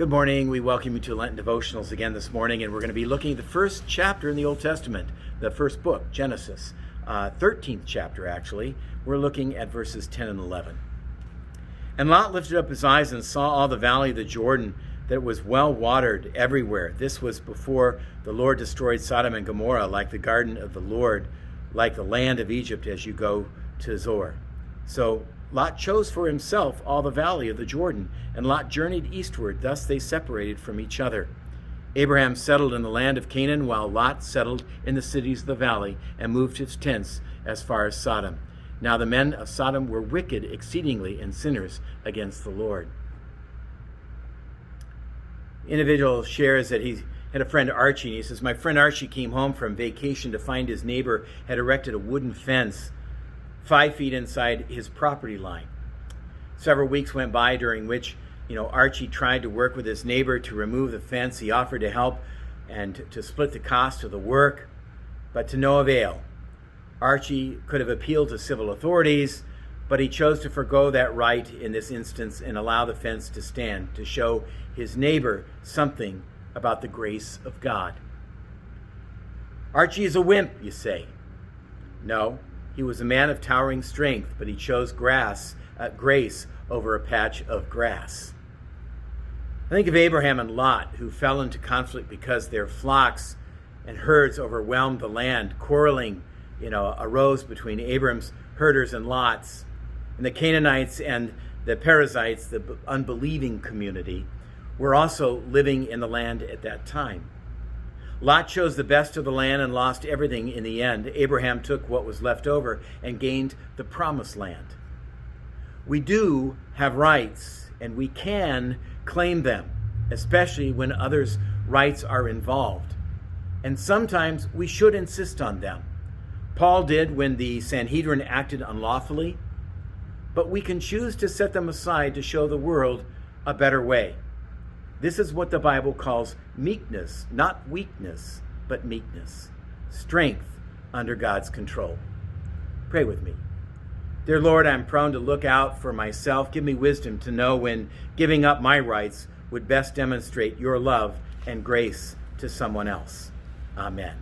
Good morning. We welcome you to Lenten Devotionals again this morning, and we're going to be looking at the first chapter in the Old Testament, the first book, Genesis, 13th chapter actually. We're looking at verses 10 and 11. And Lot lifted up his eyes and saw all the valley of the Jordan, that it was well watered everywhere. This was before the Lord destroyed Sodom and Gomorrah, like the garden of the Lord, like the land of Egypt as you go to Zoar. So Lot chose for himself all the valley of the Jordan, and Lot journeyed eastward. Thus they separated from each other. Abraham settled in the land of Canaan, while Lot settled in the cities of the valley and moved his tents as far as Sodom. Now the men of Sodom were wicked exceedingly and sinners against the Lord. Individual shares that he had a friend Archie, and he says, my friend Archie came home from vacation to find his neighbor had erected a wooden fence 5 feet inside his property line. Several weeks went by during which, Archie tried to work with his neighbor to remove the fence. He offered to help and to split the cost of the work, but to no avail. Archie could have appealed to civil authorities, but he chose to forgo that right in this instance and allow the fence to stand to show his neighbor something about the grace of God. Archie is a wimp, you say. No. He was a man of towering strength, but he chose grace over a patch of grass. I think of Abraham and Lot, who fell into conflict because their flocks and herds overwhelmed the land. Quarreling, arose between Abram's herders and Lot's. And the Canaanites and the Perizzites, the unbelieving community, were also living in the land at that time. Lot chose the best of the land and lost everything in the end. Abraham took what was left over and gained the promised land. We do have rights, and we can claim them, especially when others' rights are involved. And sometimes we should insist on them. Paul did when the Sanhedrin acted unlawfully, but we can choose to set them aside to show the world a better way. This is what the Bible calls meekness, not weakness, but meekness. Strength under God's control. Pray with me. Dear Lord, I'm prone to look out for myself. Give me wisdom to know when giving up my rights would best demonstrate your love and grace to someone else. Amen.